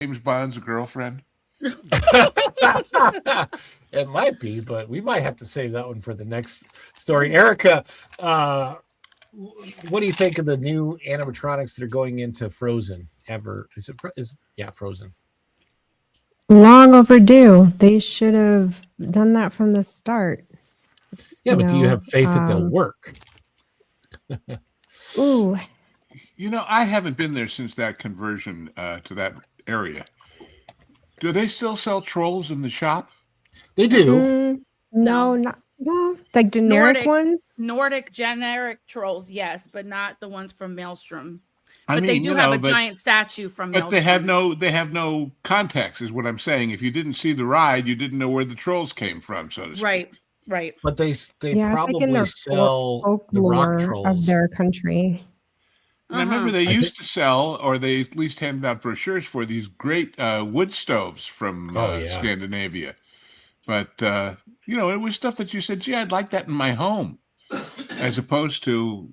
James Bond's girlfriend? It might be, but we might have to save that one for the next story. Erica, what do you think of the new animatronics that are going into Frozen? Frozen. Long overdue. They should have done that from the start. Yeah, but do you have faith that they'll work? Ooh. I haven't been there since that conversion to that area. Do they still sell trolls in the shop? They do. No, like generic one. Nordic generic trolls, yes, but not the ones from Maelstrom. But they do have a giant statue from Maelstrom. But they have no context, is what I'm saying. If you didn't see the ride, you didn't know where the trolls came from, so to speak. Right. But they probably sell the rock trolls of their country. And I remember they used to sell, or they at least handed out brochures for these great wood stoves from Scandinavia. But, it was stuff that you said, gee, I'd like that in my home, as opposed to,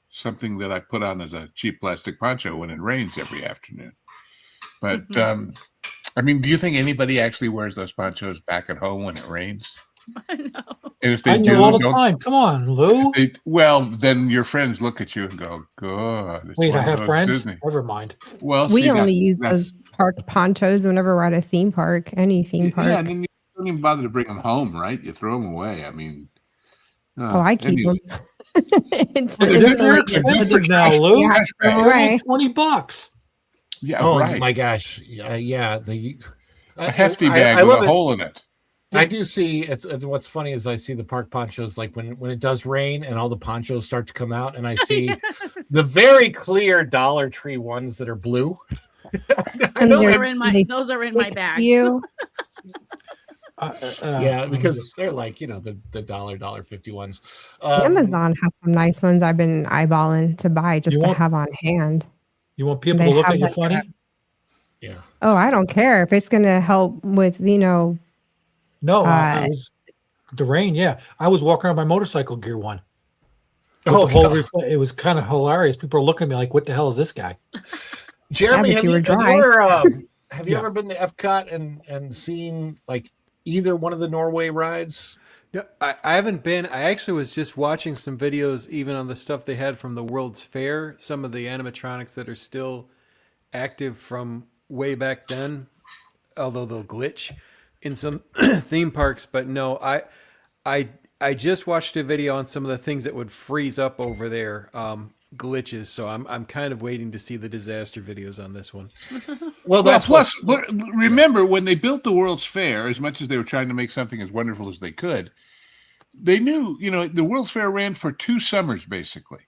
something that I put on as a cheap plastic poncho when it rains every afternoon. But, do you think anybody actually wears those ponchos back at home when it rains? No. And if they do all the time. Come on, Lou. Then your friends look at you and go, "God." Wait, I have friends. Disney. Never mind. Well, we only use those park ponchos whenever we're at a theme park, any theme park. Yeah, and then you don't even bother to bring them home, right? You throw them away. I keep them. They're expensive now, Lou. Yeah, right. $20. Yeah. Oh right. My gosh. A hefty bag with a hole in it. I do see what's funny is I see the park ponchos, like when it does rain and all the ponchos start to come out, and I see the very clear Dollar Tree ones that are blue. Those are in my bag. Because they're like, the $1.50 ones. Amazon has some nice ones I've been eyeballing to buy just to have on hand. You want people to look at you funny? Yeah. Oh, I don't care if it's going to help with, No, it was the rain. Yeah, I was walking around my motorcycle gear one. It was kind of hilarious. People are looking at me like, "What the hell is this guy?" Jeremy, have you ever been to Epcot and seen like either one of the Norway rides? No, I haven't been. I actually was just watching some videos, even on the stuff they had from the World's Fair. Some of the animatronics that are still active from way back then, although they'll glitch in some theme parks. But no, I just watched a video on some of the things that would freeze up over there, glitches. So I'm kind of waiting to see the disaster videos on this one. Well, remember when they built the World's Fair, as much as they were trying to make something as wonderful as they could, they knew, the World's Fair ran for 2 summers basically.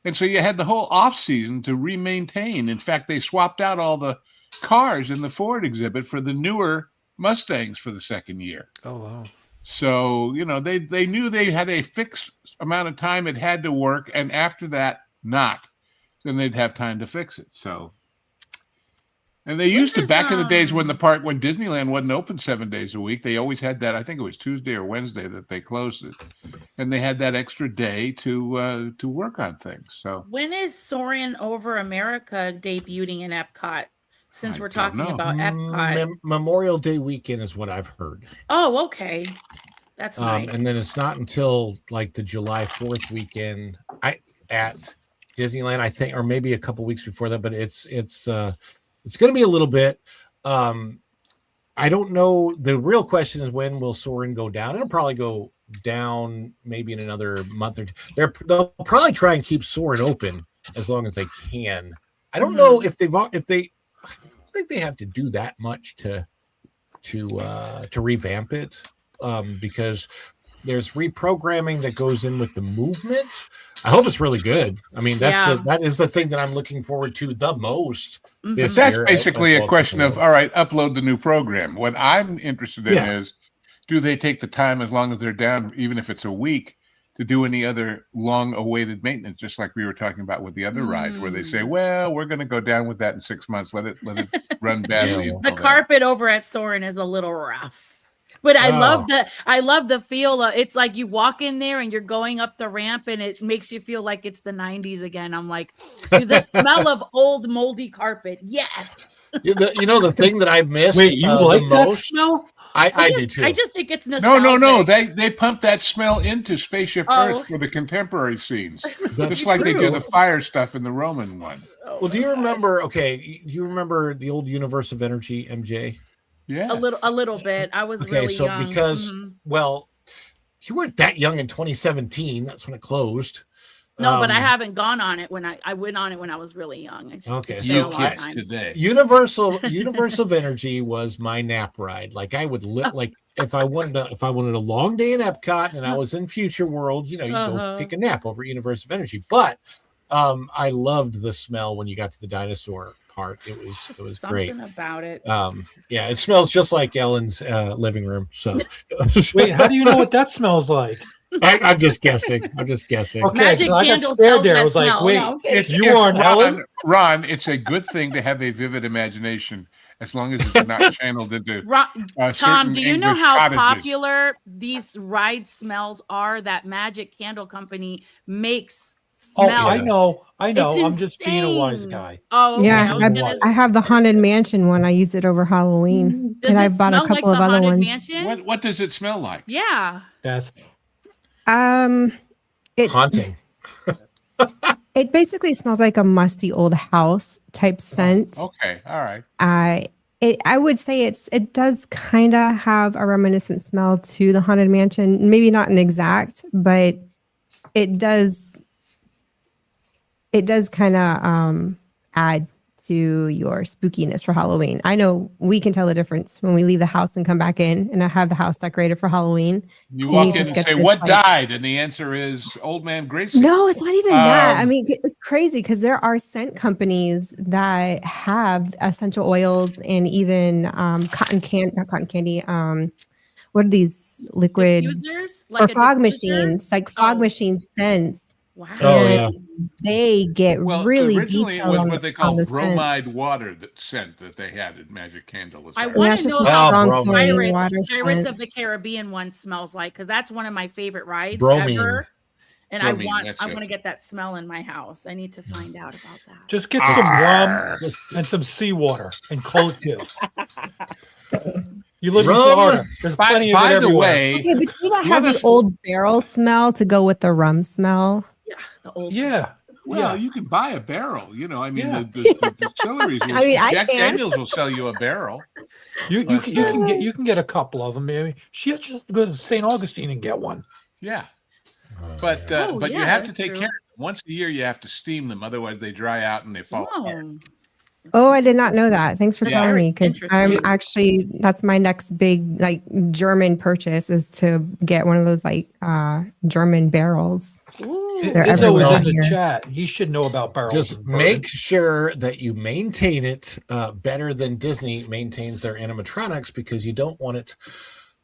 And so you had the whole off season to remaintain. In fact, they swapped out all the cars in the Ford exhibit for the newer Mustangs for the second year. Oh, wow. So, they knew they had a fixed amount of time it had to work. And after that, not. Then they'd have time to fix it. So, and they used to, back in the days when Disneyland wasn't open 7 days a week, they always had that, I think it was Tuesday or Wednesday that they closed it. And they had that extra day to work on things. So when is Soarin' Over America debuting in Epcot? Since we're talking about Epcot, Memorial Day weekend is what I've heard. Oh, okay, that's nice. And then it's not until like the July 4th weekend at Disneyland, I think, or maybe a couple weeks before that. But it's going to be a little bit. I don't know. The real question is, when will Soarin' go down? It'll probably go down maybe in another month or two. They'll probably try and keep Soarin' open as long as they can. I don't know if I think they have to do that much to revamp it, because there's reprogramming that goes in with the movement. I hope it's really good. I mean, that is the thing that I'm looking forward to the most. That's basically a question of, all right, upload the new program. What I'm interested in is, do they take the time, as long as they're down, even if it's a week, to do any other long-awaited maintenance, just like we were talking about with the other rides, where they say, well, we're going to go down with that in 6 months. Let it run badly. The carpet over at Soarin' is a little rough. But I love the feel of, it's like you walk in there and you're going up the ramp and it makes you feel like it's the 90s again. I'm like, the smell of old moldy carpet. Yes. The thing that I miss. Wait, you the like that most? smell? I do too. I just think it's No, nostalgic. They pump that smell into Spaceship Oh. Earth for the contemporary scenes, That's just like they true. do the fire stuff in the Roman one. Oh Well, do my you gosh. remember? Okay, you remember the old Universe of Energy, MJ? Yeah, A little bit. I was Okay, really so young. because Mhm. well, you weren't that young in 2017. That's when it closed. No, but I Um, haven't gone on it when I went on it when I was really young. It's just, Okay, it's so been a you long kids time. today. Universe of Energy was my nap ride. Like I would like if I wanted a long day in Epcot and I was in Future World, you go Uh-huh. take a nap over at Universe of Energy. But I loved the smell when you got to the dinosaur part. It was Just great. something about it. Yeah, it smells just like Ellen's living room. So Wait, how do you know what that smells like? I'm just guessing. I'm just guessing. Okay, Magic 'cause I got candles scared sells there. I that was like, smell. wait, No, I'm kidding. you are an Ellen? Ron, it's a good thing to have a vivid imagination as long as it's not channeled into Tom, certain do you know English how cottages. popular these ride smells are that Magic Candle Company makes Oh, smells? I know. It's I'm just being a wise insane. guy. Oh, okay. Yeah, I was I- gonna I have the Haunted Mansion one. I use it over Halloween. Does And I it bought a smell like couple of the other Haunted ones. Mansion? What does it smell like? Yeah. That's It Haunting. it basically smells like a musty old house type scent. Okay, all right. I would say it does kind of have a reminiscent smell to the Haunted Mansion. Maybe not an exact, but it does kind of add to your spookiness for Halloween. I know we can tell the difference when we leave the house and come back in and I have the house decorated for Halloween. You And walk you in just and get say, this, "What like- died?" And the answer is Old Man Gracie. No, it's not even that. I Um, mean, it's crazy because there are scent companies that have essential oils and even not cotton candy. What are these liquid Diffusers? or a fog diffuser? machines? Like fog Oh. machine scents. Wow. Oh, and they get Well, really originally it detailed was on, what they on call the bromide scents. water scent that they had at Magic Candle. as I well. Yeah, want it's to just know a Oh, how strong bromine. chlorine water Pirates scent. of the Caribbean one smells like, because that's one of my favorite rides Bromine. ever. And Bromine, I that's want it. to get that smell in my house. I need to find out about that. just get some rum Just and some seawater and Coke too. You live in Rum? Florida. There's plenty of it By the everywhere. way, Okay, but you don't Let have the us- old barrel smell to go with the rum smell. Yeah, the old. Yeah. well, Yeah. you can buy a barrel. I mean, Yeah. the distilleries. I mean, I Jack can. Daniels will sell you a barrel. You can get a couple of them. Maybe she has to go to St. Augustine and get one. Yeah, Oh, but yeah. Oh, but you yeah, have to that's take true. care of them. Once a year. You have to steam them, otherwise they dry out and they fall apart. Oh. Oh, I did not know that. Thanks for That's telling very me because I'm interesting. actually that's my next big like German purchase is to get one of those like German barrels. Ooh. They're Izzo was everywhere in the here. chat. He should know about barrels. Just and make bourbon. sure that you maintain it better than Disney maintains their animatronics because you don't want it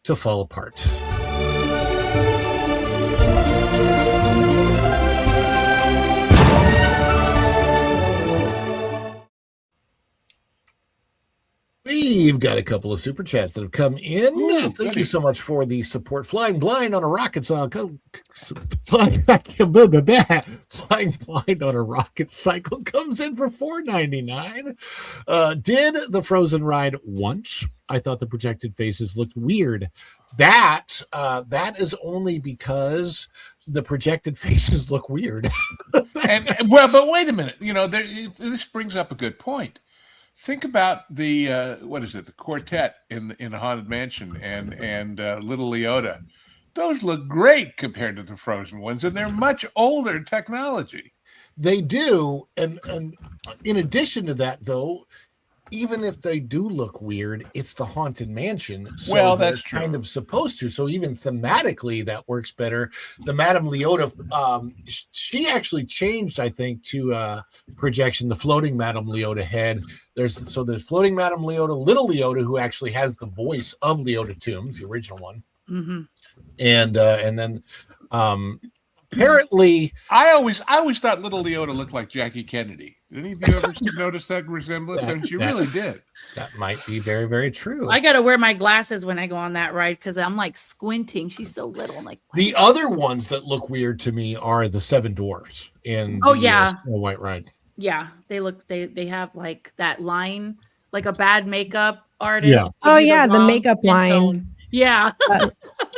to fall apart. We've got a couple of super chats that have come in. Ooh, Thank goody. you so much for the support. Flying blind on a rocket cycle. Flying blind on a rocket cycle comes in for $4.99. Did the Frozen ride once. I thought the projected faces looked weird. That is only because the projected faces look weird. And well, but wait a minute. This brings up a good point. Think about the what is it? The quartet in Haunted Mansion and Little Leota. Those look great compared to the Frozen ones, and they're much older technology. They do, and in addition to that, though, even if they do look weird, it's the Haunted Mansion. So Well, that's they're kind true. of supposed to. So even thematically, that works better. The Madame Leota, she actually changed, I think, to projection. The floating Madame Leota head. There's floating Madame Leota, Little Leota, who actually has the voice of Leota Toombs, the original one, Mm-hmm. and then apparently. I always thought Little Leota looked like Jackie Kennedy. Did any of you ever notice that resemblance? And she really did. That might be very, very true. I gotta wear my glasses when I go on that ride because I'm like squinting. She's so little. I'm like, what? The other ones that look weird to me are the Seven Dwarfs in Oh, the yeah. Snow White ride. Yeah, they look. They have like that line like a bad makeup artist. Yeah. give Oh you the yeah, the wrong makeup skin line. tone. Yeah. That's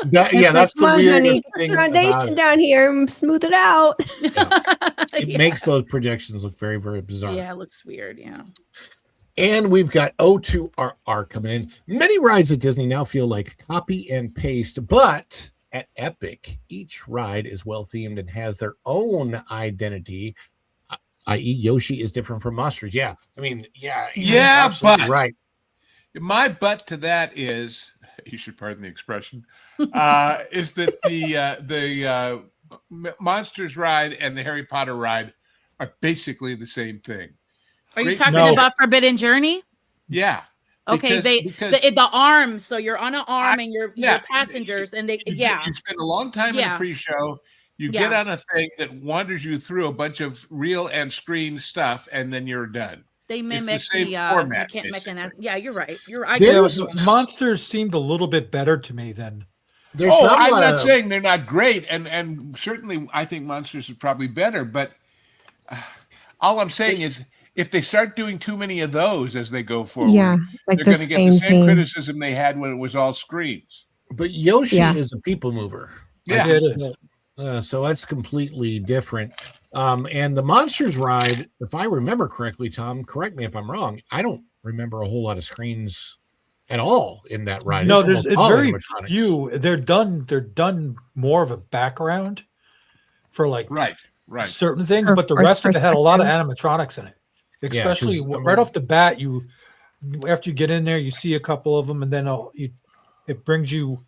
It's the like, "Come on, honey, weirdest put thing your about foundation it. down here and smooth it out. It Yeah. makes those projections look very, very bizarre. Yeah, it looks weird. Yeah. And we've got O2RR coming in. Many rides at Disney now feel like copy and paste, but at Epic, each ride is well themed and has their own identity, i.e., Yoshi is different from Monsters. Yeah. I mean, yeah. you're Yeah, absolutely but- right. My butt to that is, you should pardon the expression, is that the Monsters ride and the Harry Potter ride are basically the same thing. Are you Great- talking No. about Forbidden Journey? Yeah. Okay, Because the arms. So you're on an arm and you're yeah. passengers, and they you, yeah. you spend a long time in Yeah. a pre-show. You Yeah. get on a thing that wanders you through a bunch of real and screen stuff, and then you're done. They the mimic same the format, mechanism. Yeah, you're right. I Yeah, There's- but Monsters seemed a little bit better to me than. There's Oh, not a I'm lot not of- saying they're not great, and certainly I think Monsters is probably better. But all I'm saying is, if they start doing too many of those as they go forward, Yeah, like they're the going to get same the same thing. criticism they had when it was all screens. But Yoshi Yeah. is a people mover. Yeah. It is. So that's completely different. And the Monsters ride, if I remember correctly, Tom, correct me if I'm wrong. I don't remember a whole lot of screens at all in that ride. No, almost it's all very animatronics. few. They're done more of a background for like Right. certain things, Or but the first rest of it had a lot of perspective. animatronics in it. Yeah, Especially 'cause, right off the bat, after you get in there, you see a couple of them, and then it brings you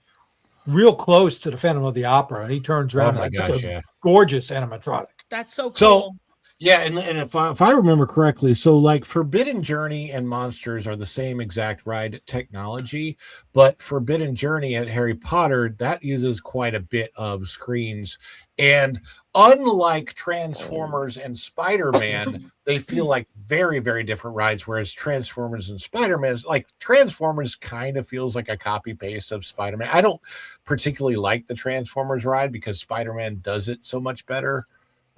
real close to the Phantom of the Opera, and he turns Oh around. my Like, gosh, it's a yeah. gorgeous animatronic. That's so cool. So- Yeah, and if I remember correctly, so like Forbidden Journey and Monsters are the same exact ride technology, but Forbidden Journey at Harry Potter, that uses quite a bit of screens. And unlike Transformers and Spider-Man, they feel like very, very different rides, whereas Transformers and Spider-Man, like Transformers kind of feels like a copy paste of Spider-Man. I don't particularly like the Transformers ride because Spider-Man does it so much better.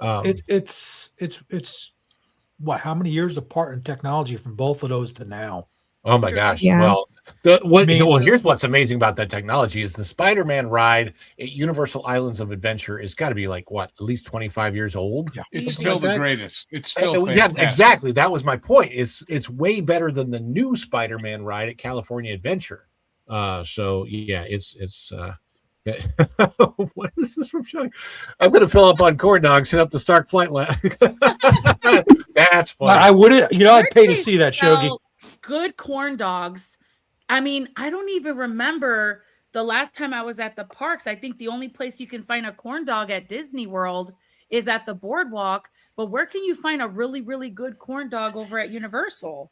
It's what? How many years apart in technology from both of those to now? Oh my gosh. Yeah. Well, mean- well, here's what's amazing about that technology is the Spider-Man ride at Universal Islands of Adventure is got to be like what, at least 25 years old. Yeah. It's Easy. still Like the that. greatest. It's still Yeah, fantastic. exactly. That was my point. It's way better than the new Spider-Man ride at California Adventure. So yeah, it's what is this from Shaggy? I'm gonna fill up on corn dogs, hit up the Stark flight line. That's funny. I wouldn't, I'd Where pay do to they see that, Shogi. sell good corn dogs. I mean, I don't even remember the last time I was at the parks. I think the only place you can find a corn dog at Disney World is at the boardwalk. But where can you find a really, really good corn dog over at Universal?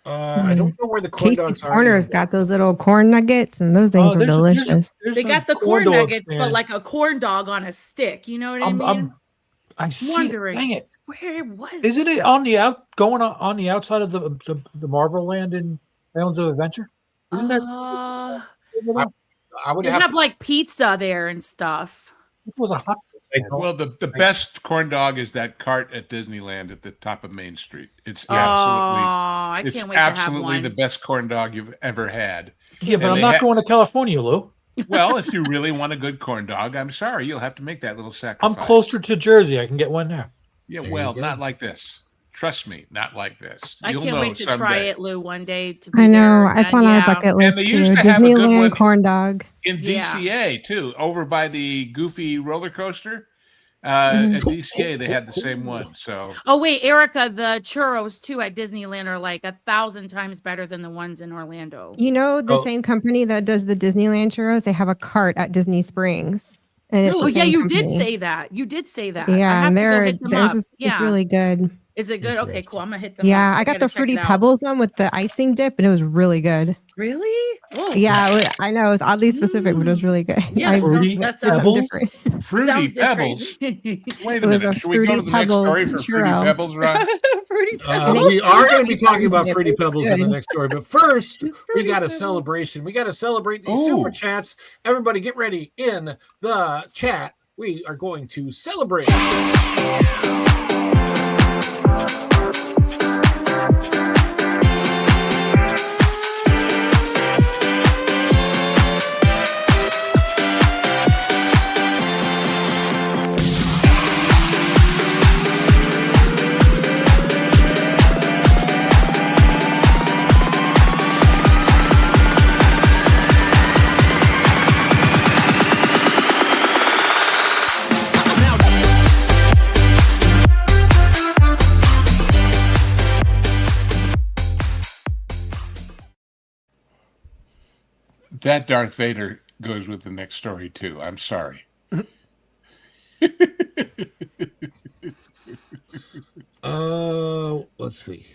I don't know where the corn Casey's dogs are. Corner's got those little corn nuggets, and those things Oh, are there's a- delicious. there's They a got the corn dog nuggets, but stand. like a corn dog on a stick. You know what I I'm, mean? I'm, I see. Wondering Dang it! where was Isn't it on the outside of the Marvel Land in Islands of Adventure? Isn't that? Uh, over there? I would they have have to like pizza there and stuff. It was a hot. Well, the best corn dog is that cart at Disneyland at the top of Main Street. It's Oh, absolutely, I it's can't wait to have absolutely one. the best corn dog you've ever had. Yeah, but And I'm they not ha- going to California, Lou. Well, if you really want a good corn dog, I'm sorry, you'll have to make that little sacrifice. I'm closer to Jersey. I can get one there. Yeah, There well, you go. not like this. Trust me, not like this. I You'll can't know wait to try someday. it, Lou, one day. To be I know. there. It's on our bucket list they too. used to have a good Disneyland one- corn dog. In Yeah. DCA too, over by the Goofy roller coaster. Mhm. At DCA, they had the same one. So Oh wait, Erica, the churros too at Disneyland are like 1,000 times better than the ones in Orlando. You know, the Oh. same company that does the Disneyland churros, they have a cart at Disney Springs. And it's Oh the yeah, same you company. did say that. You did say that. I Yeah, have and to go they're hit them there's up. this, Yeah. it's really good. Is it good? Okay, Interesting. cool. I'm gonna hit them. Yeah, up. I got gotta the check Fruity it out. Pebbles one with the icing dip, and it was really good. Really? Oh, Yeah, I know it's oddly specific, but it was really good. Yeah, I Fruity did something Pebbles? different. Fruity Sounds Pebbles. different. Wait It a was minute. a Should we go to Fruity the next Pebbles story for Fruity churro. Pebbles, Ron? Fruity Pebbles. And we it's are going to Fruity be talking about Pebbles. Fruity Pebbles in the Good. next story, but first we Fruity got a Pebbles. celebration. We got to celebrate these Ooh. super chats. Everybody, get ready in the chat. We are going to celebrate. That Darth Vader goes with the next story too. I'm sorry. Let's see.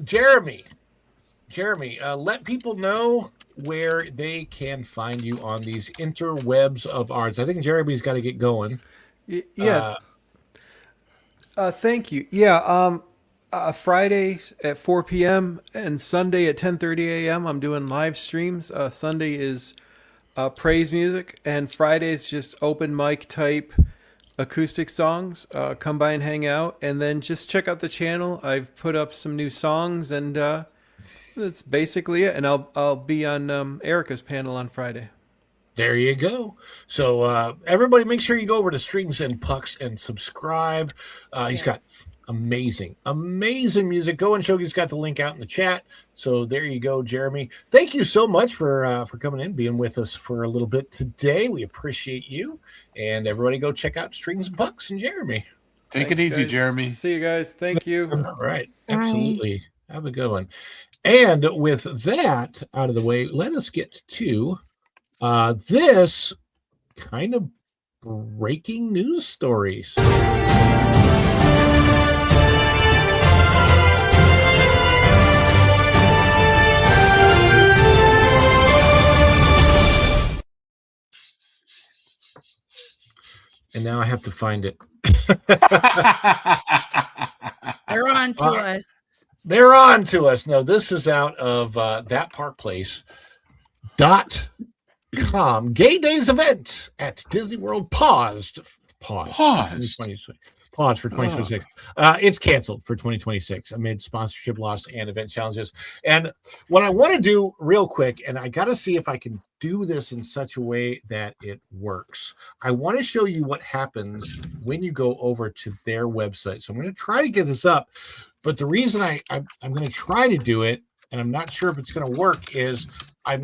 Jeremy, let people know where they can find you on these interwebs of arts. I think Jeremy's got to get going. Yeah. Thank you. Yeah. Fridays at 4 p.m. and Sunday at 10:30 a.m. I'm doing live streams. Sunday is praise music, and Friday's just open mic type acoustic songs. Come by and hang out, and then just check out the channel. I've put up some new songs, and that's basically it. And I'll be on Erica's panel on Friday. There you go. So everybody, make sure you go over to Strings and Pucks and subscribe. He's got amazing music. Go and Shogi's got the link out in the chat. So there you go, Jeremy. Thank you so much for coming in, being with us for a little bit today. We appreciate you. And everybody go check out Strings and Pucks and Jeremy. Take Thanks, it easy, guys. Jeremy. See you guys. Thank you. All right. Bye. Absolutely. Have a good one. And with that out of the way, let us get to this kind of breaking news stories. And now I have to find it. They're on to us. They're on to us. No, this is out of thatparkplace.com. Gay Days event at Disney World paused. Pause for 2026. It's canceled for 2026 amid sponsorship loss and event challenges. And what I want to do real quick, and I got to see if I can do this in such a way that it works. I want to show you what happens when you go over to their website. So I'm going to try to get this up, but the reason I'm going to try to do it, and I'm not sure if it's going to work, is I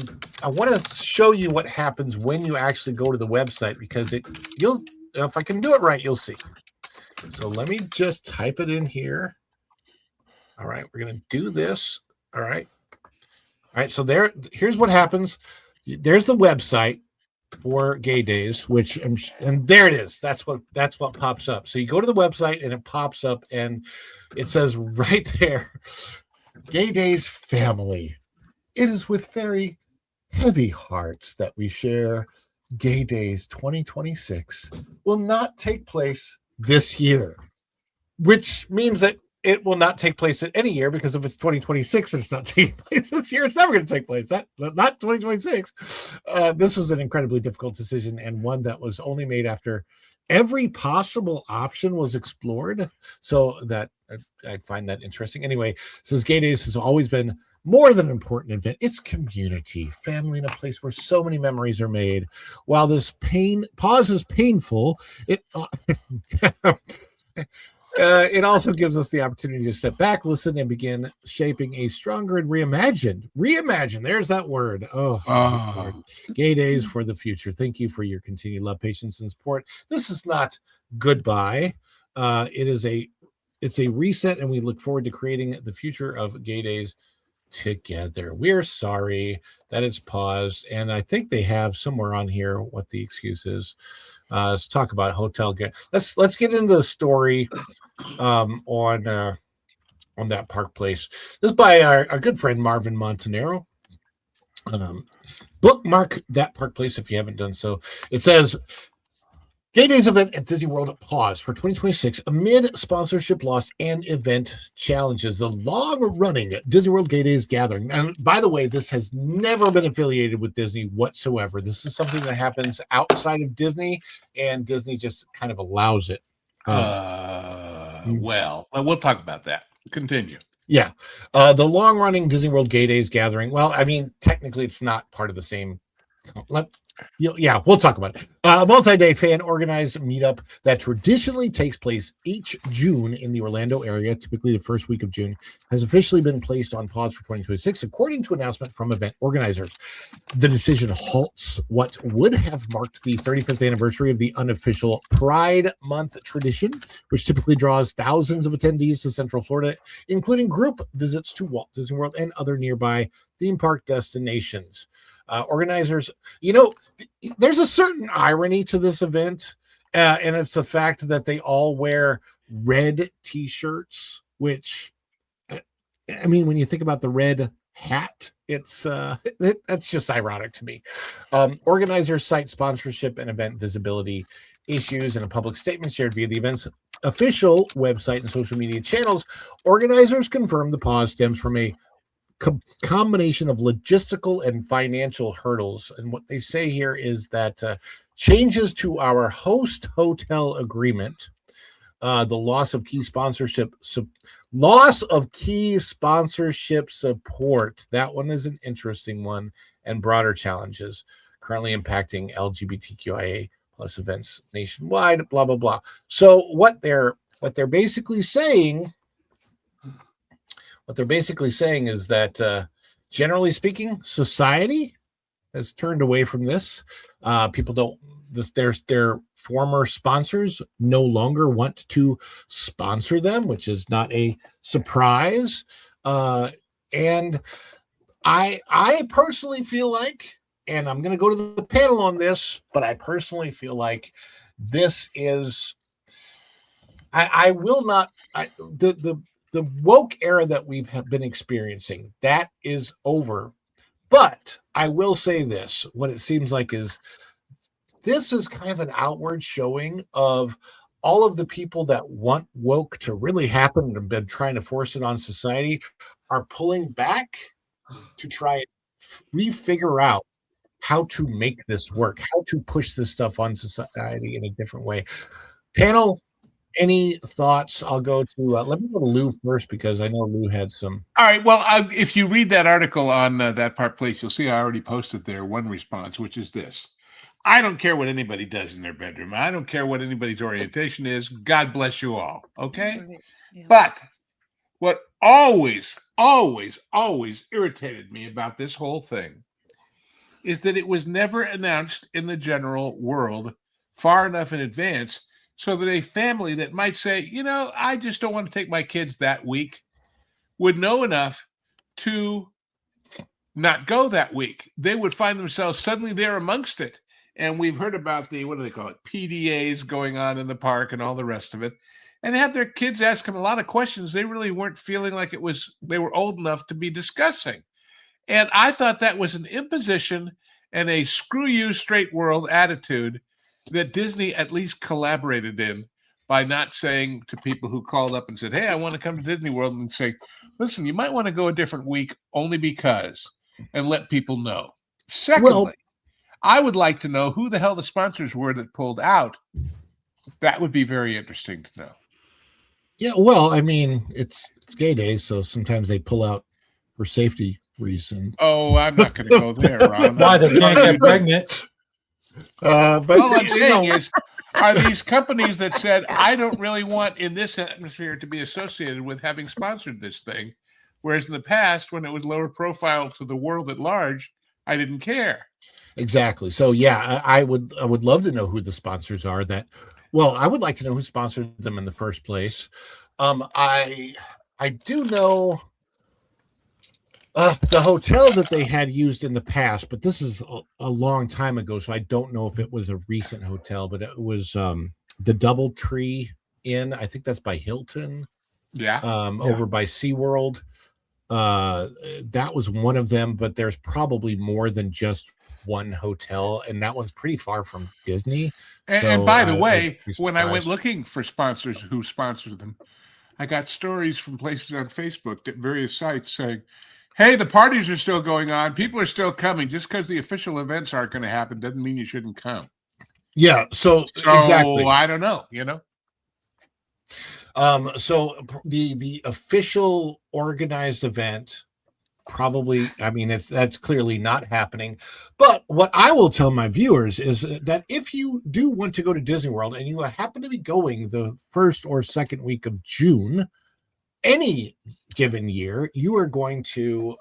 want to show you what happens when you actually go to the website, because if I can do it right, you'll see. So let me just type it in here. All right, we're going to do this. All right. So here's what happens. There's the website for Gay Days, and there it is. That's what pops up. So you go to the website and it pops up and it says right there, Gay Days family. It is with very heavy hearts that we share Gay Days 2026 will not take place this year, which means that it will not take place at any year, because if it's 2026 and it's not taking place this year, it's never going to take place. Not 2026. This was an incredibly difficult decision, and one that was only made after every possible option was explored. So that I find that interesting. Anyway, since Gay Days has always been more than an important event, it's community, family, in a place where so many memories are made. While this pause is painful, it also gives us the opportunity to step back, listen, and begin shaping a stronger and reimagined. There's that word. Oh. Gay Days for the future. Thank you for your continued love, patience, and support. This is not goodbye. It's a reset, and we look forward to creating the future of Gay Days together. We're sorry that it's paused, and I think they have somewhere on here what the excuse is. Let's talk about hotel. Let's get into the story on that Park Place. This is by our good friend Marvin Montanaro. Bookmark that Park Place if you haven't done so. It says, Gay Days event at Disney World paused for 2026 amid sponsorship loss and event challenges. The long-running Disney World Gay Days gathering. And by the way, this has never been affiliated with Disney whatsoever. This is something that happens outside of Disney, and Disney just kind of allows it. Well, we'll talk about that. Continue. Yeah. The long-running Disney World Gay Days gathering. Well, I mean, technically it's not part of the same. Yeah, we'll talk about it. A multi-day fan-organized meetup that traditionally takes place each June in the Orlando area, typically the first week of June, has officially been placed on pause for 2026, according to an announcement from event organizers. The decision halts what would have marked the 35th anniversary of the unofficial Pride Month tradition, which typically draws thousands of attendees to Central Florida, including group visits to Walt Disney World and other nearby theme park destinations. Organizers, there's a certain irony to this event, and it's the fact that they all wear red t-shirts, which, I mean, when you think about the red hat, it's that's just ironic to me. Organizers cite sponsorship and event visibility issues in a public statement shared via the event's official website and social media channels. Organizers confirmed the pause stems from a combination of logistical and financial hurdles, and what they say here is that changes to our host hotel agreement, the loss of key sponsorship support, that one is an interesting one, and broader challenges currently impacting LGBTQIA plus events nationwide, blah blah blah. So what they're basically saying is that generally speaking, society has turned away from this. People don't, their former sponsors no longer want to sponsor them, which is not a surprise. And I personally feel like, and I'm going to go to the panel on this, but I personally feel like this is, I will not, the woke era that we've been experiencing, that is over. But I will say this, what it seems like is this is kind of an outward showing of all of the people that want woke to really happen and have been trying to force it on society are pulling back to try and refigure out how to make this work, how to push this stuff on society in a different way. Panel, any thoughts? I'll go to let me go to Lou first, because I know Lou had some. All right. Well, if you read that article on That Part Place, you'll see I already posted there one response, which is this: I don't care what anybody does in their bedroom. I don't care what anybody's orientation is. God bless you all. Okay. Yeah. But what always irritated me about this whole thing is that it was never announced in the general world far enough in advance so that a family that might say, I just don't want to take my kids that week, would know enough to not go that week. They would find themselves suddenly there amongst it. And we've heard about the, what do they call it, PDAs going on in the park and all the rest of it, and have their kids ask them a lot of questions they really weren't feeling like they were old enough to be discussing. And I thought that was an imposition and a screw you straight world attitude that Disney at least collaborated in by not saying to people who called up and said, hey, I want to come to Disney World, and say, listen, you might want to go a different week only because, and let people know. Secondly, I would like to know who the hell the sponsors were that pulled out. That would be very interesting to know. Yeah, well, I mean, it's gay days, so sometimes they pull out for safety reasons. Oh, I'm not going to go there, Ron. Why they can't get pregnant? But all I'm saying is, are these companies that said, I don't really want in this atmosphere to be associated with having sponsored this thing, whereas in the past, when it was lower profile to the world at large, I didn't care. Exactly. So yeah, I would love to know who the sponsors are. I would like to know who sponsored them in the first place. I do know the hotel that they had used in the past, but this is a long time ago, so I don't know if it was a recent hotel, but it was the DoubleTree Inn. I think that's by Hilton. Yeah. Over by SeaWorld. That was one of them, but there's probably more than just one hotel, and that one's pretty far from Disney. And by the way, when I went looking for sponsors who sponsored them, I got stories from places on Facebook at various sites saying, hey, the parties are still going on. People are still coming. Just because the official events aren't going to happen doesn't mean you shouldn't come. Yeah. So exactly. I don't know, So the official organized event probably, I mean, that's clearly not happening. But what I will tell my viewers is that if you do want to go to Disney World and you happen to be going the first or second week of June, any given year, you are going to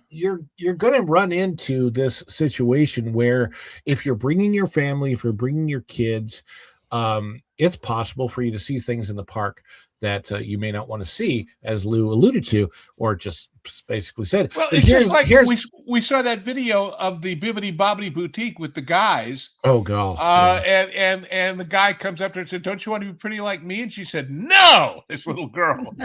you're going to run into this situation where if you're bringing your family, if you're bringing your kids, it's possible for you to see things in the park that you may not want to see, as Lou alluded to, or just basically said. Well, But it's just like here's we saw that video of the Bibbidi Bobbidi Boutique with the guys. oh god, And the guy comes up to her and said, "Don't you want to be pretty like me?" And she said, "No." This little girl,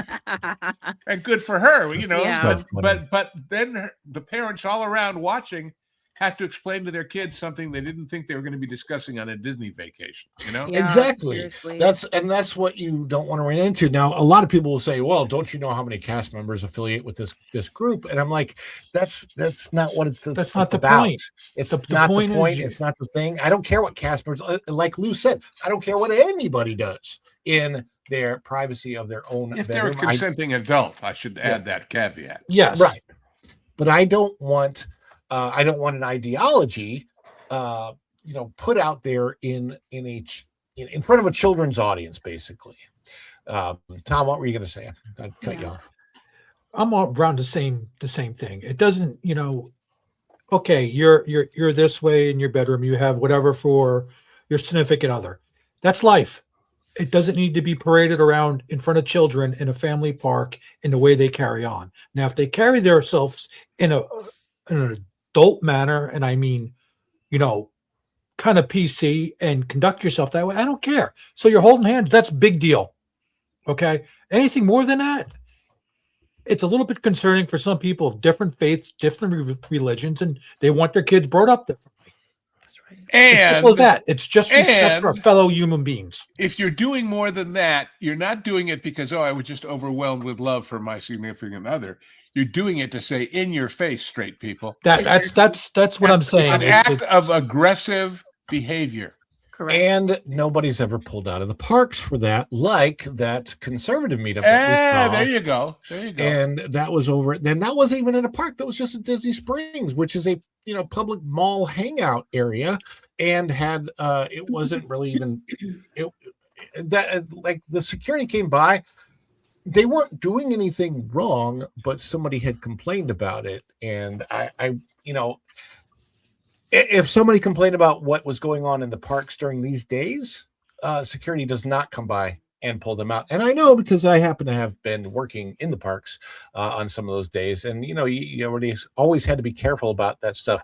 and good for her, you know. Yeah. But then the parents all around watching have to explain to their kids something they didn't think they were going to be discussing on a Disney vacation. You know, Yeah, exactly. seriously. That's what you don't want to run into. Now, a lot of people will say, "Well, don't you know how many cast members affiliate with this group?" And I'm like, that's not what That's not the about. point. It's The not point the is point. you- It's not the thing. I don't care what cast members, like Lou said, I don't care what anybody does in their privacy of their own if they're a bedroom. consenting adult, I should add that caveat. Yes. Right. But I don't want an ideology put out there in front of a children's audience, basically. Tom, what were you going to say? I cut you off. I'm all around the same thing. It doesn't, okay, you're this way in your bedroom, you have whatever for your significant other. That's life. It doesn't need to be paraded around in front of children in a family park in the way they carry on. Now, if they carry themselves in an adult manner, and I mean, kind of PC, and conduct yourself that way, I don't care. So you're holding hands, that's a big deal. Okay. Anything more than that, it's a little bit concerning for some people of different faiths, different religions, and they want their kids brought up differently. That's right. It's And simple as that. It's just respect for and- fellow human beings. if you're doing more than that, you're not doing it because, I was just overwhelmed with love for my significant other. You're doing it to say in your face, straight people. That's what I'm saying. It's an act of aggressive behavior. Correct. And nobody's ever pulled out of the parks for that, like that conservative meetup that we saw. There you go. There you go. And that was over. Then that wasn't even in a park. That was just at Disney Springs, which is a public mall hangout area, and had it wasn't really even like the security came by. They weren't doing anything wrong, but somebody had complained about it, and I if somebody complained about what was going on in the parks during these days, security does not come by and pull them out. And I know because I happen to have been working in the parks on some of those days. And, you already always had to be careful about that stuff.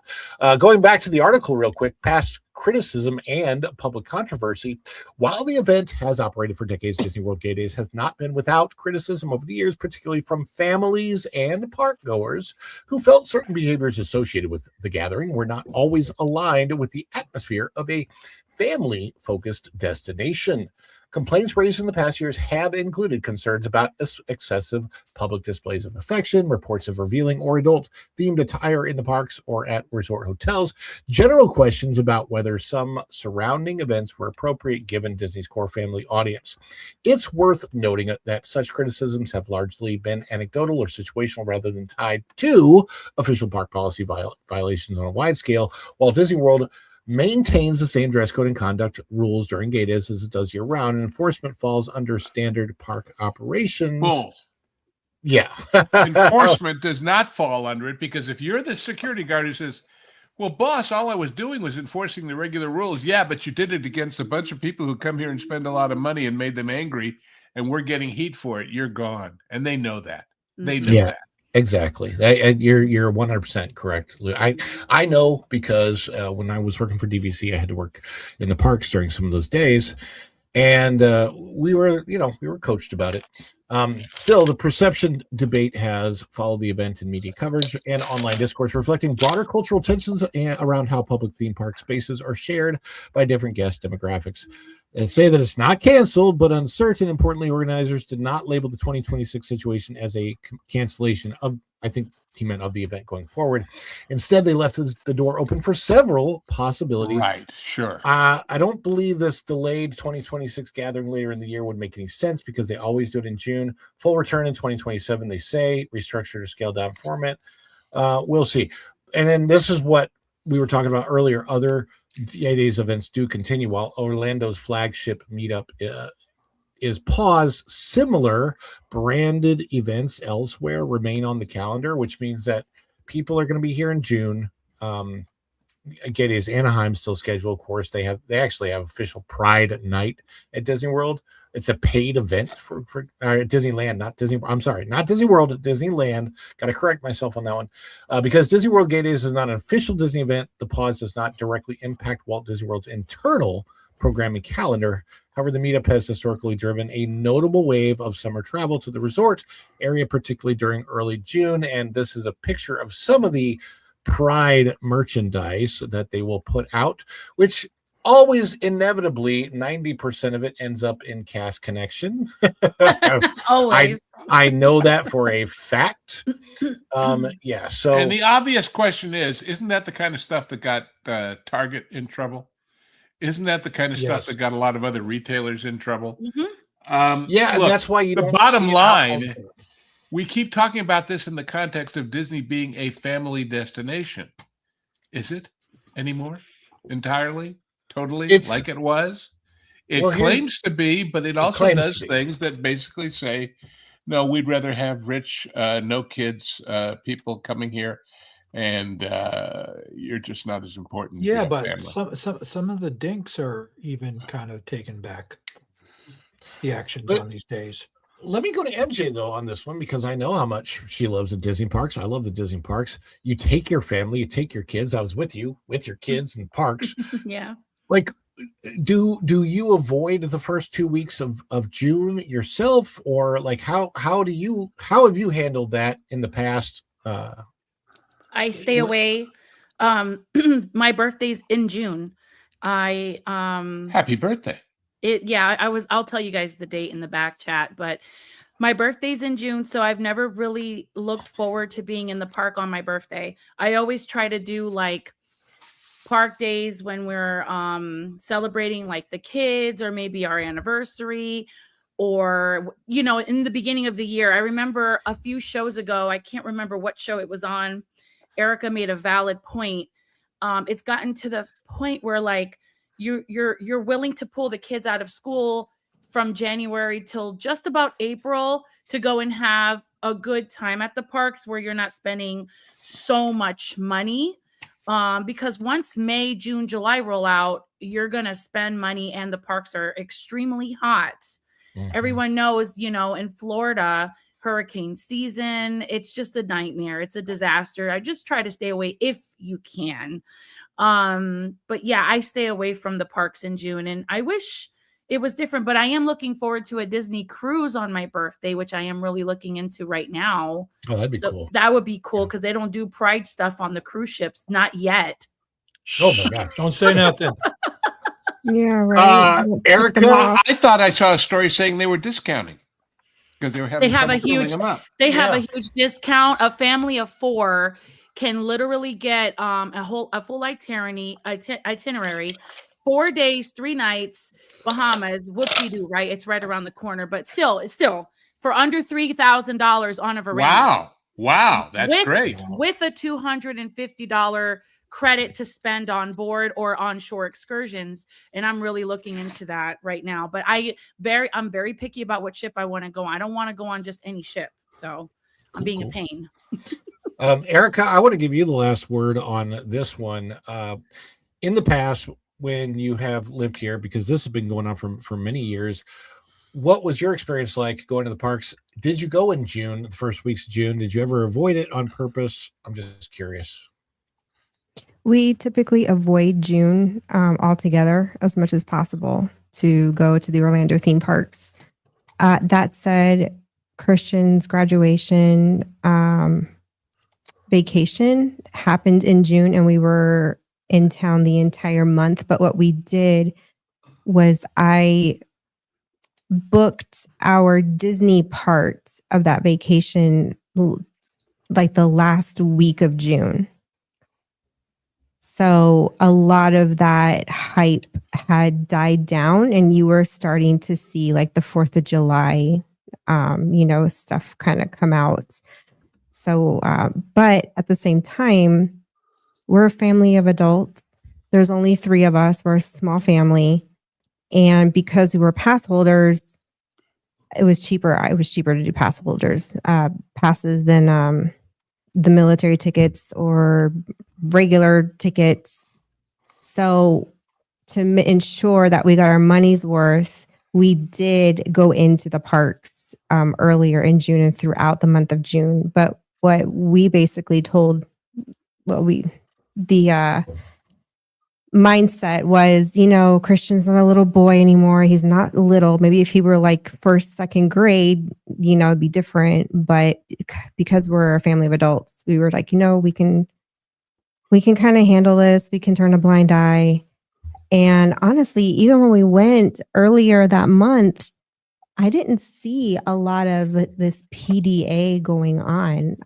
Going back to the article real quick, past criticism and public controversy. While the event has operated for decades, Disney World Gay Days has not been without criticism over the years, particularly from families and park goers who felt certain behaviors associated with the gathering were not always aligned with the atmosphere of a family-focused destination. Complaints raised in the past years have included concerns about excessive public displays of affection, reports of revealing or adult-themed attire in the parks or at resort hotels, general questions about whether some surrounding events were appropriate given Disney's core family audience. It's worth noting that such criticisms have largely been anecdotal or situational rather than tied to official park policy violations on a wide scale, while Disney World maintains the same dress code and conduct rules during gay days as it does year-round, and enforcement falls under standard park operations. Bull. Yeah. Enforcement does not fall under it, because if you're the security guard who says, well, boss, all I was doing was enforcing the regular rules. Yeah, but you did it against a bunch of people who come here and spend a lot of money and made them angry, and we're getting heat for it. You're gone. And they know that. They know Yeah. that. Exactly. And you're 100% correct, Lou. I know because when I was working for DVC, I had to work in the parks during some of those days, and we were coached about it. Still, the perception debate has followed the event in media coverage and online discourse, reflecting broader cultural tensions around how public theme park spaces are shared by different guest demographics. And say that it's not canceled, but uncertain. Importantly, organizers did not label the 2026 situation as a cancellation of, I think he meant of the event going forward. Instead, they left the door open for several possibilities. Right. Sure. I don't believe this delayed 2026 gathering later in the year would make any sense because they always do it in June. Full return in 2027, they say. Restructured or scaled down format. We'll see. And then this is what we were talking about earlier. Other VA Days events do continue while Orlando's flagship meetup is paused. Similar branded events elsewhere remain on the calendar, which means that people are going to be here in June. Again, is Anaheim still scheduled? Of course, they actually have official Pride night at Disney World. It's a paid event for Disneyland, not Disney. I'm sorry, not Disney World, at Disneyland. Got to correct myself on that one. Because Disney World Gay Days is not an official Disney event, the pause does not directly impact Walt Disney World's internal programming calendar. However, the meetup has historically driven a notable wave of summer travel to the resort area, particularly during early June. And this is a picture of some of the Pride merchandise that they will put out, which always inevitably 90% of it ends up in Cast Connection. Always. I know that for a fact. Yeah. So, And the obvious question is, isn't that the kind of stuff that got Target in trouble? Isn't that the kind of stuff Yes. that got a lot of other retailers in trouble? Mhm. yeah, and look, that's why you the don't bottom see it line, out. we keep talking about this in the context of Disney being a family destination. Is it anymore? Entirely? Totally? It's- like it was? It Well, here's- claims to be, but it also claims does to be. things that basically say, no, we'd rather have rich, no kids, people coming here, and you're just not as important. as Yeah, your but family. some of the dinks are even kind of taking back the actions But- on these days. Let me go to MJ though on this one because I know how much she loves the Disney parks. I love the Disney parks. You take your family, you take your kids. I was with you with your kids in parks. Yeah. Like, do you avoid the first 2 weeks of June yourself, or like how have you handled that in the past? I stay away. My birthday's in June. I Happy birthday. I'll tell you guys the date in the back chat, but my birthday's in June, so I've never really looked forward to being in the park on my birthday. I always try to do like park days when we're celebrating like the kids or maybe our anniversary, or in the beginning of the year. I remember a few shows ago, I can't remember what show it was on, Erica made a valid point. It's gotten to the point where like you're willing to pull the kids out of school from January till just about April to go and have a good time at the parks where you're not spending so much money. Because once May, June, July roll out, you're going to spend money and the parks are extremely hot. Mhm. Everyone knows, in Florida, hurricane season, it's just a nightmare. It's a disaster. I just try to stay away if you can. But yeah, I stay away from the parks in June, and I wish it was different, but I am looking forward to a Disney cruise on my birthday, which I am really looking into right now. Oh, that'd be So cool. that would be cool because they don't do Pride stuff on the cruise ships, not yet. Oh my gosh. Don't say nothing. Yeah, right. Erica, I thought I saw a story saying they were discounting because they were having They have trouble a filling huge- them up. They have a Yeah. huge discount. A family of 4 can literally get a full itinerary, 4 days, 3 nights, Bahamas. Whoop-de-doo, right? It's right around the corner, but still for under $3,000 on a veranda. Wow, that's With- great. With a $250 credit to spend on board or onshore excursions, and I'm really looking into that right now. But I'm very picky about what ship I want to go on. I don't want to go on just any ship, so I'm being Cool. a pain. Erica, I want to give you the last word on this one. In the past, when you have lived here, because this has been going on for many years, what was your experience like going to the parks? Did you go in June, the first weeks of June? Did you ever avoid it on purpose? I'm just curious. We typically avoid June altogether as much as possible to go to the Orlando theme parks. That said, Christian's graduation vacation happened in June, and we were in town the entire month. But what we did was I booked our Disney parts of that vacation like the last week of June. So a lot of that hype had died down, and you were starting to see like the 4th of July, stuff kind of come out. So, but at the same time, we're a family of adults. There's only 3 of us. We're a small family. And because we were pass holders, it was cheaper. It was cheaper to do pass holders passes than the military tickets or regular tickets. So to ensure that we got our money's worth, we did go into the parks earlier in June and throughout the month of June. But what we basically told, the mindset was, Christian's not a little boy anymore. He's not little. Maybe if he were like 1st, 2nd grade, it'd be different. But because we're a family of adults, we were like, we can kind of handle this. We can turn a blind eye. And honestly, even when we went earlier that month, I didn't see a lot of this PDA going on.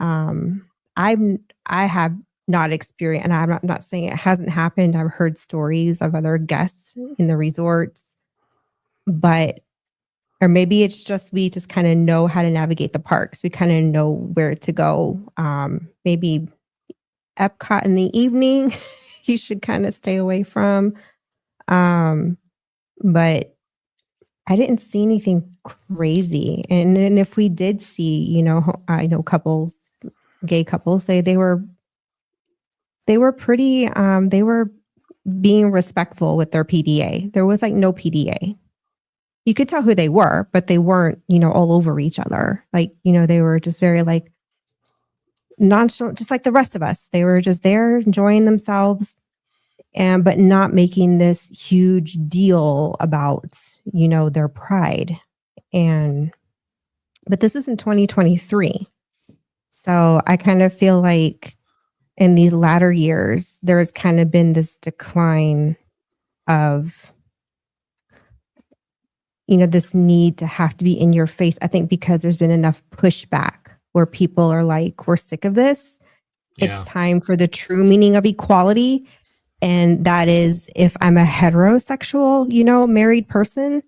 I have not experienced, and I'm not saying it hasn't happened. I've heard stories of other guests in the resorts, or maybe it's just we just kind of know how to navigate the parks. We kind of know where to go. Maybe Epcot in the evening, you should kind of stay away from. But I didn't see anything crazy. And if we did see, I know couples, gay couples, they were pretty, they were being respectful with their PDA. There was like no PDA. You could tell who they were, but they weren't, all over each other. Like, they were just very like nonchalant, just like the rest of us. They were just there enjoying themselves, but not making this huge deal about, their pride. But this was in 2023. So I kind of feel like in these latter years, there has kind of been this decline of, this need to have to be in your face. I think because there's been enough pushback where people are like, we're sick of this. Yeah. It's time for the true meaning of equality. And that is, if I'm a heterosexual, married person,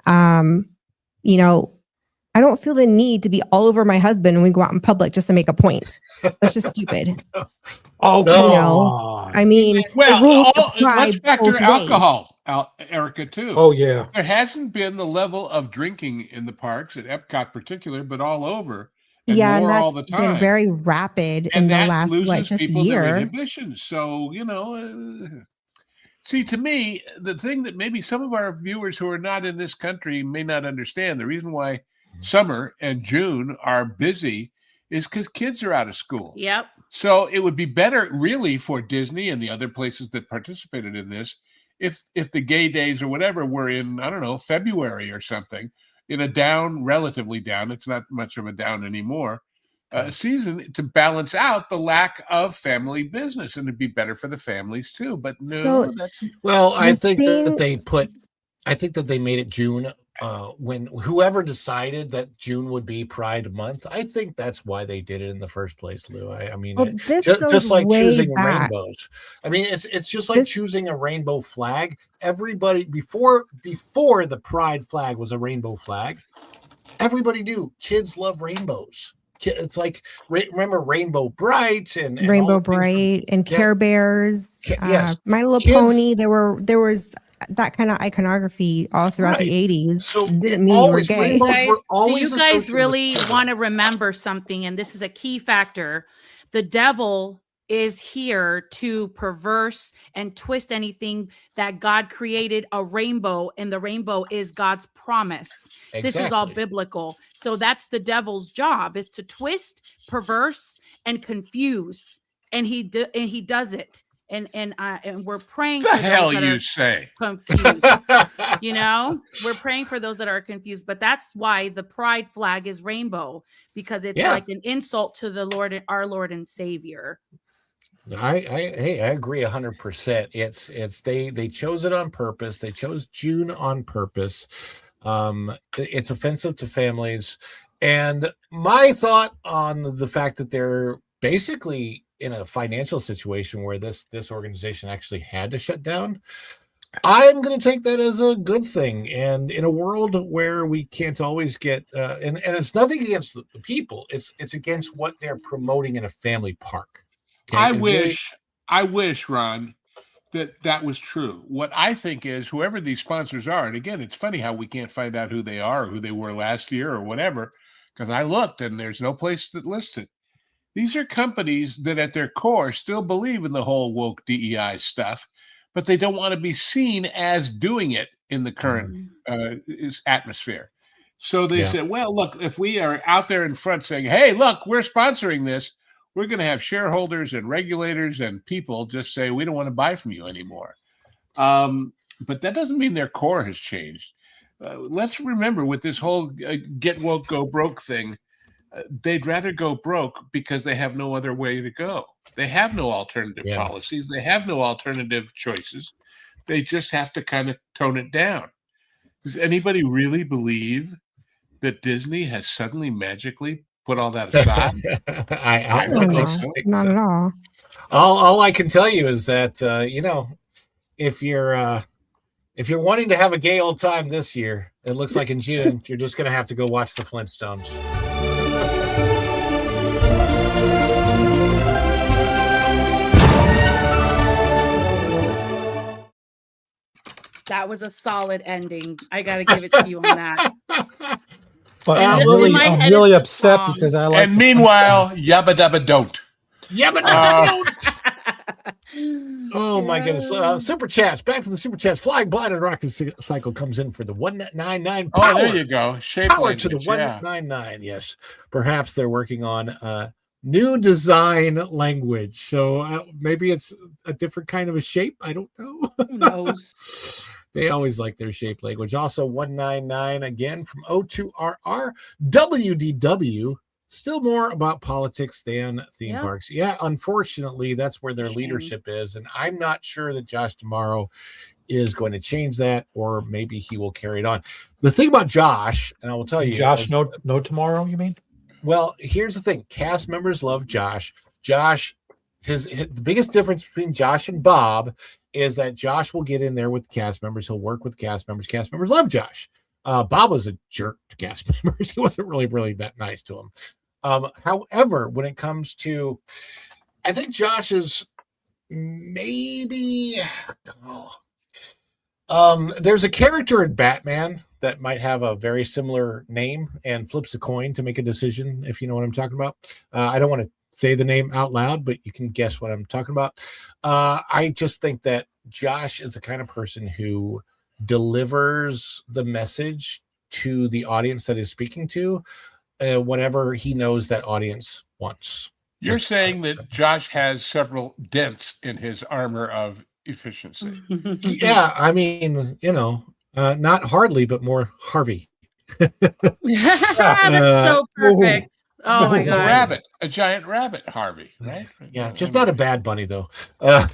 I don't feel the need to be all over my husband when we go out in public just to make a point. That's just stupid. Oh, No. come on. I mean, Well, the rules let's apply factor both ways. alcohol out, Erica, too. Oh, yeah. There hasn't been the level of drinking in the parks, at Epcot particular, but all over. And Yeah, more and all that's the time. been very rapid And in the that last loses just people their year. inhibitions. So, see, to me, the thing that maybe some of our viewers who are not in this country may not understand, the reason why summer and June are busy is because kids are out of school. Yep. So it would be better really for Disney and the other places that participated in this if the gay days or whatever were in, I don't know, February or something, in a relatively down, it's not much of a down anymore, season to balance out the lack of family business, and it'd be better for the families too. But no, So- that's Well, I The think thing- that they made it June. When whoever decided that June would be Pride Month, I think that's why they did it in the first place, Lou. I mean, Well, this just goes like way choosing back. rainbows. I mean, it's just like This- choosing a rainbow flag. Everybody before the Pride flag was a rainbow flag, everybody knew kids love rainbows. It's like remember Rainbow Bright and all Rainbow the things from- Bright and Yeah. Care Bears, Yes. My Little Kids- Pony. There was that kind of iconography all throughout Right. the 80s. So Didn't it mean you were always gay. rainbow- Those Guys, were do always you guys associated with really children. want to remember something? And this is a key factor. The devil is here to perverse and twist anything that God created a rainbow, and the rainbow is God's promise. This is all Exactly. biblical. So that's the devil's job, is to twist, perverse, and confuse. And he does it. And we're praying the for hell those that you are say. confused. We're praying for those that are confused, but that's why the pride flag is rainbow, because it's Yeah. like an insult to the Lord, our Lord and Savior. I agree 100%. It's they chose it on purpose. They chose June on purpose. It's offensive to families, And my thought on the fact that they're basically in a financial situation where this organization actually had to shut down, I'm going to take that as a good thing. And in a world where we can't always get, and it's nothing against the people, it's against what they're promoting in a family park. Okay? I wish, Ron, that was true. What I think is whoever these sponsors are, and again, it's funny how we can't find out who they are, or who they were last year, or whatever, because I looked and there's no place that listed. These are companies that at their core still believe in the whole woke DEI stuff, but they don't want to be seen as doing it in the current atmosphere. So they said, well, look, if we are out there in front saying, hey, look, we're sponsoring this, we're going to have shareholders and regulators and people just say, we don't want to buy from you anymore. But that doesn't mean their core has changed. Let's remember with this whole get woke, go broke thing, they'd rather go broke because they have no other way to go. They have no alternative policies. They have no alternative choices. They just have to kind of tone it down. Does anybody really believe that Disney has suddenly magically put all that aside? I No, don't think so. not at all. All I can tell you is that if you're wanting to have a gay old time this year, it looks like in June you're just going to have to go watch the Flintstones. That was a solid ending. I got to give it to you on that. But And I'm just in really, my I'm head really is the upset song. because I like. And meanwhile, yabba dabba don't. Yeah, but oh my goodness! Super chats. Back to the super chats. Flying Blind and Rocket Cycle comes in for the 199. Oh, there you go. Shape Power to the language, yeah. 199. Yes, perhaps they're working on new design language. So maybe it's a different kind of a shape. I don't know. Who knows? They always like their shape language. Also 199 again from O2RR. WDW. Still more about politics than theme parks. Yeah, unfortunately, that's where their leadership is. And I'm not sure that Josh tomorrow is going to change that, or maybe he will carry it on. The thing about Josh, and I will tell you, Josh, no tomorrow, you mean? Well, here's the thing. Cast members love Josh. Josh, the biggest difference between Josh and Bob is that Josh will get in there with the cast members. He'll work with cast members. Cast members love Josh. Bob was a jerk to cast members. He wasn't really that nice to him. However, when it comes to, I think Josh is maybe, there's a character in Batman that might have a very similar name and flips a coin to make a decision, if you know what I'm talking about. I don't want to say the name out loud, but you can guess what I'm talking about. I just think that Josh is the kind of person who delivers the message to the audience that is speaking to, whatever he knows that audience wants. You're saying that Josh has several dents in his armor of efficiency. Yeah, I mean, not hardly, but more Harvey. That's so perfect. Oh my god. A giant rabbit, Harvey, right? Yeah, just not a bad bunny though. I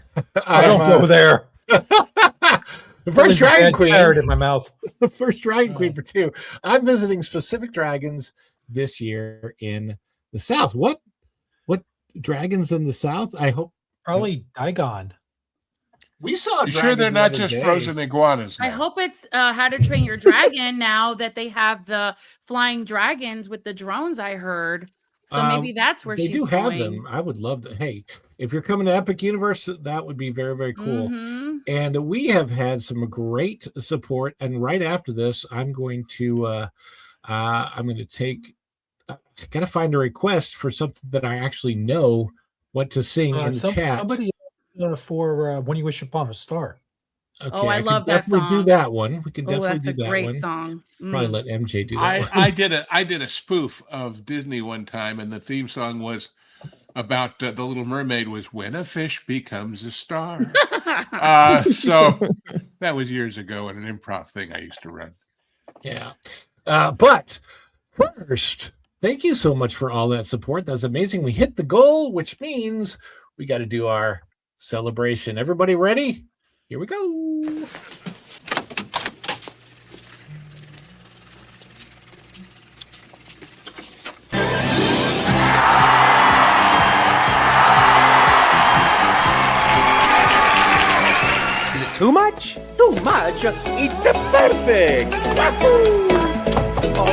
don't go there. The first Dragon Queen in my mouth. The first Dragon Queen for 2. I'm visiting specific dragons this year in the South. What dragons in the South? I hope Probably Digon. we saw. You sure they're not just frozen iguanas? I now? hope it's How to Train Your Dragon now that they have the flying dragons with the drones. I heard, so maybe that's where they she's do going. have them. I would love to. Hey, if you're coming to Epic Universe, that would be very, very cool. Mhm. And we have had some great support. And right after this, I'm going to take. I gotta find a request for something that I actually know what to sing in the chat. Somebody for When You Wish Upon a Star. Okay, Oh, I can love that definitely do song. that one. We can Oh, definitely that's do a that great one. song. Probably let MJ do that one. I did a spoof of Disney one time, and the theme song was about the Little Mermaid was "When a Fish Becomes a Star." So that was years ago in an improv thing I used to run. Yeah. But first, thank you so much for all that support. That's amazing. We hit the goal, which means we got to do our celebration. Everybody ready? Here we go. picture. It's perfect. Wahoo! Oh,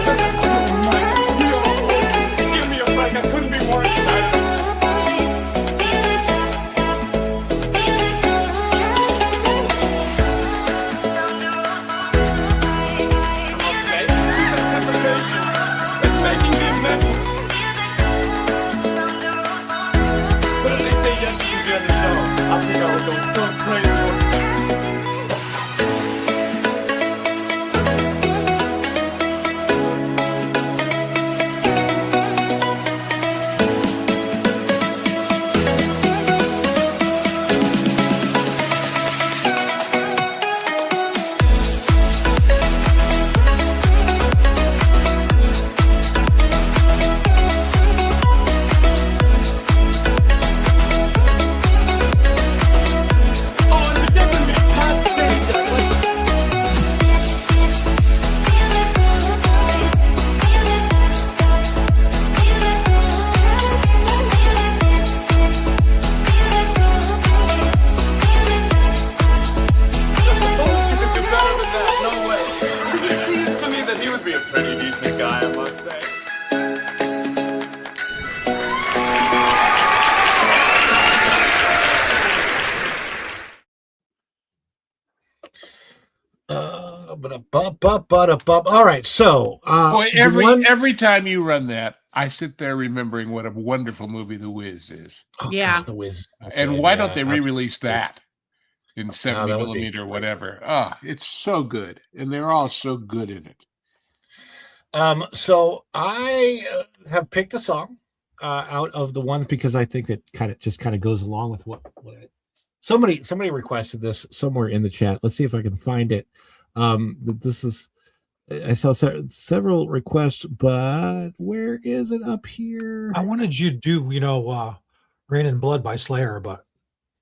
give me a break. I couldn't be more excited. Okay, this anticipation is making me mental. But if they say yes, you can be on the show. I think I would go so crazy. All right, so Boy, the every time you run that, I sit there remembering what a wonderful movie The Wiz is. Yeah. God, The Wiz is so And good. why don't Yeah, they re-release that in 70 that would be millimeter or whatever? Oh, it's so good. And they're all so good in it. So I have picked a song out of the one because I think it kind of goes along with what somebody requested this somewhere in the chat. Let's see if I can find it. This is, I saw several requests, but where is it up here? I wanted you to do, Rain and Blood by Slayer, but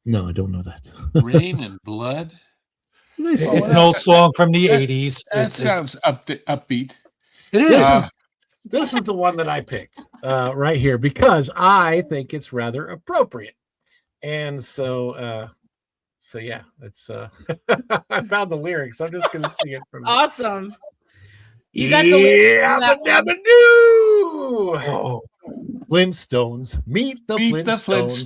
No, I don't know that. Rain and Blood. it's Well, an old that's- song from the that- 80s. That sounds upbeat. It is. This is the one that I picked right here because I think it's rather appropriate. And so yeah, it's I found the lyrics. I'm just gonna sing it from Awesome. You got the lyrics for that one? Yabba-dabba-doo! Oh, Flintstones, meet the Meet Flintstones. the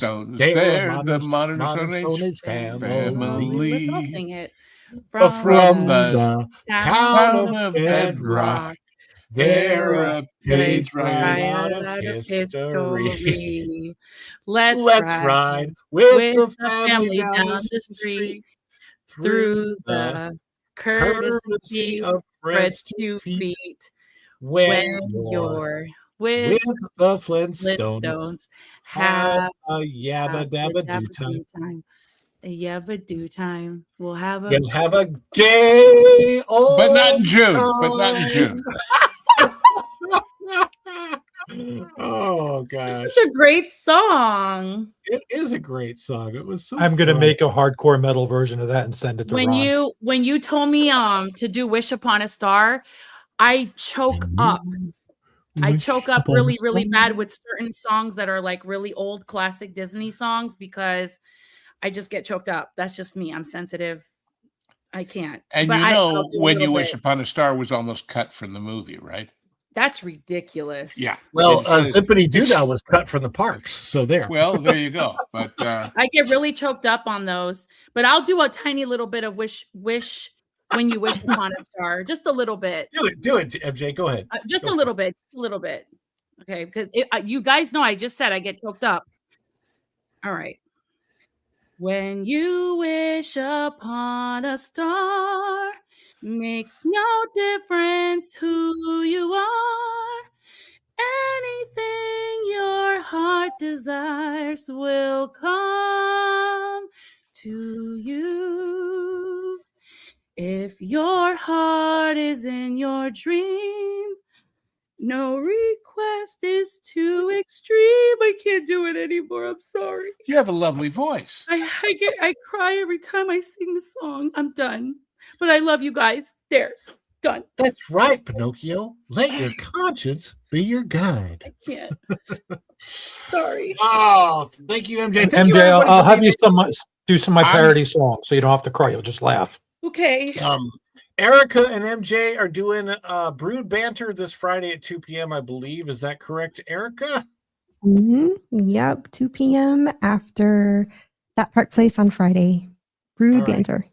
Flintstones. They're They're the modern modern Stone Stone Age family. family. Let's all sing it. From the the town town of Bedrock. They're a page right out of history. Let's ride with the family down the street through the courtesy of Fred's 2 feet. When you're with the Flintstones, Flintstones, have have a yabba dabba do time. A yabba do time. We'll have a We'll have a gay old But not in June. But not in June. Oh gosh, such a great song. it is a great song. It was so I'm going to fun. make a hardcore metal version of that and send it to Ron. When you told me to do Wish Upon a Star, I choke up. I choke up Upon a really, really Star. bad with certain songs that are like really old classic Disney songs because I just get choked up. That's just me. I'm sensitive. I can't. And But you I'll know, do a When You little Wish bit. Upon a Star was almost cut from the movie, right? That's ridiculous. Yeah. Well, It's- Zippity Doo-Dah was cut from the parks, so there. Well, there you go. But I get really choked up on those, but I'll do a tiny little bit of wish when you wish upon a star, just a little bit, do it, MJ. Go ahead. just Go a for little bit. Okay, because you guys know I just said I get choked up. All right. When you wish upon a star, makes no difference who you are. Anything your heart desires will come to you. If your heart is in your dream, no request is too extreme. I can't do it anymore. I'm sorry. you have a lovely voice. I cry every time I sing the song. I'm done. But I love you guys. There. Done. That's right, Pinocchio. Let your conscience be your guide. I can't. Sorry. Oh, thank you, MJ. Thank you, MJ, everybody, I'll for have being you do some of my I'm- parody songs so you don't have to cry. You'll just laugh. Okay. Erica and MJ are doing Brood Banter this Friday at 2 p.m., I believe. Is that correct, Erica? Yep, 2 p.m. after that Park Place on Friday. Brood All right. Banter.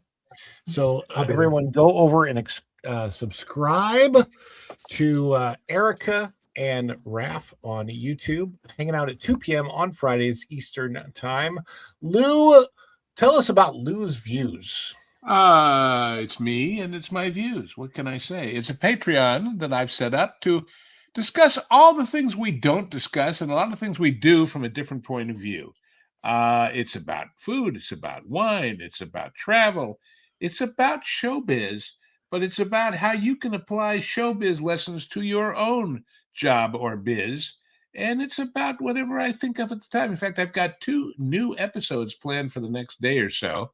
So I'll be there. everyone go over and subscribe to Erica and Raph on YouTube, hanging out at 2 p.m. on Fridays Eastern time. Lou, tell us about Lou's Views. It's me and it's my views. What can I say? It's a Patreon that I've set up to discuss all the things we don't discuss and a lot of things we do from a different point of view. It's about food, it's about wine, it's about travel, it's about showbiz, but it's about how you can apply showbiz lessons to your own job or biz. And it's about whatever I think of at the time. In fact, I've got 2 new episodes planned for the next day or so.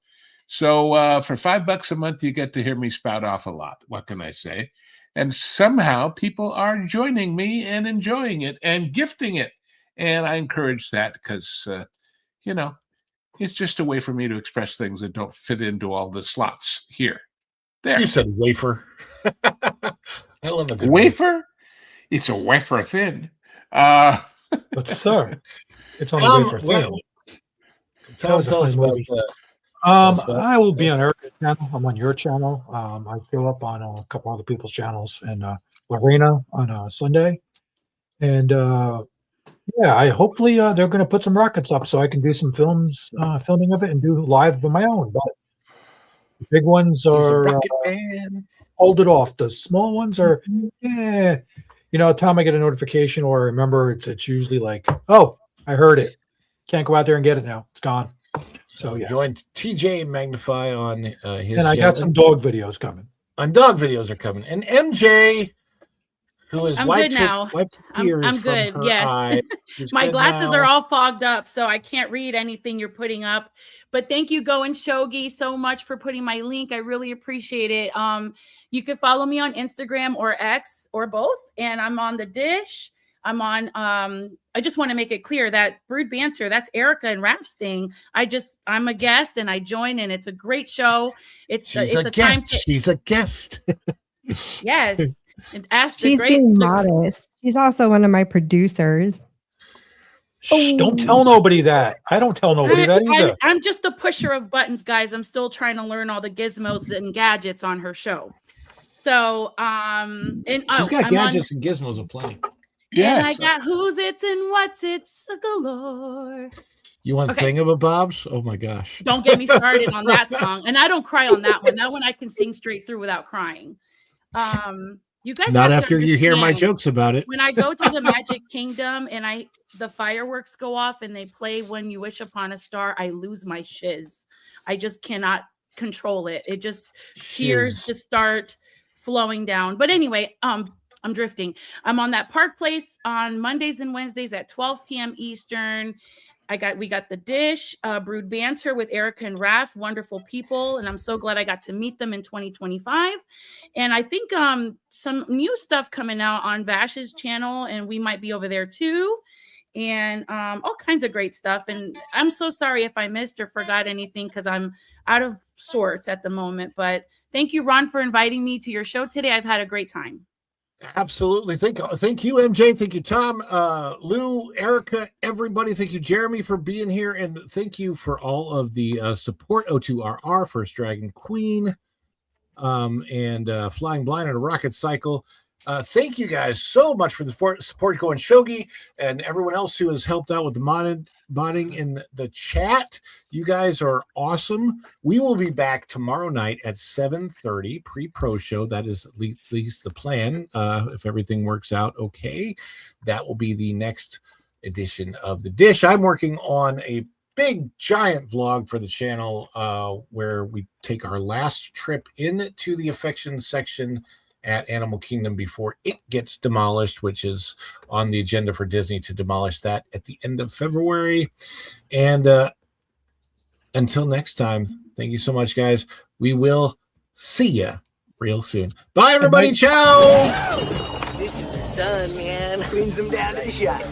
So for $5 a month, you get to hear me spout off a lot. What can I say? And somehow people are joining me and enjoying it and gifting it. And I encourage that because, it's just a way for me to express things that don't fit into all the slots here. There. You said wafer. I love a good Wafer? It's a wafer thin. But sir, it's on the way for well, film. Tell was a us fun about movie. That's what- I will be on Erica's channel. I'm on your channel. I show up on a couple other people's channels, and Lorena on Sunday. And I hopefully they're going to put some rockets up so I can do some filming of it and do live of my own. But the big ones He's a are rocket man. hold it off. The small ones are, the time I get a notification or I remember, it's usually like, oh, I heard it. Can't go out there and get it now. It's gone. So yeah. Join TJ Magnify on his And I got some dog videos coming. on dog videos are coming. And MJ, who is I'm wiped good now. wiped I'm tears from good, her yes. eye. She's My good glasses now. are all fogged up, so I can't read anything you're putting up. But thank you, Go and Shogi, so much for putting my link. I really appreciate it. You can follow me on Instagram or X or both, and I'm on the Dish. I'm on. I just want to make it clear that Brood Banter, that's Erica and Raph's thing. I'm a guest and I join, and it's a great show. It's She's a a time. guest. She's a guest. Yes. And ask the She's great. being modest. She's also one of my producers. Shh, don't tell nobody that. I don't tell nobody that either. I'm just a pusher of buttons, guys. I'm still trying to learn all the gizmos and gadgets on her show. So, She's got gadgets and gizmos aplenty. Yes. And I got who's it's and what's it's galore. You want Okay. thingamabobs? Oh my gosh. Don't get me started on that song. And I don't cry on that one. That one I can sing straight through without crying. You guys Not have to after you hear my understand, jokes about it. when I go to the Magic Kingdom and the fireworks go off and they play When You Wish Upon a Star, I lose my shiz. I just cannot control it. It just tears Shiz. just start flowing down. But anyway, I'm drifting. I'm on that Park Place on Mondays and Wednesdays at 12 p.m. Eastern. We got the Dish, Brood Banter with Erica and Raph, wonderful people, and I'm so glad I got to meet them in 2025. And I think some new stuff coming out on Vash's channel, and we might be over there too, and all kinds of great stuff. And I'm so sorry if I missed or forgot anything because I'm out of sorts at the moment. But thank you, Ron, for inviting me to your show today. I've had a great time. Absolutely. Thank you, MJ. Thank you, Tom, Lou, Erica, everybody. Thank you, Jeremy, for being here. And thank you for all of the support. O2RR, First Dragon Queen, and Flying Blind and a Rocket Cycle. Thank you guys so much for the support going Shogi and everyone else who has helped out with the modding in the chat. You guys are awesome. We will be back tomorrow night at 7:30 pre-pro show. That is at least the plan. If everything works out okay, that will be the next edition of the Dish. I'm working on a big giant vlog for the channel where we take our last trip into the affection section at Animal Kingdom before it gets demolished, which is on the agenda for Disney to demolish that at the end of February. And until next time, thank you so much, guys. We will see ya real soon. Bye, everybody. Ciao. Dishes are done, man. Cleans them down to the shop.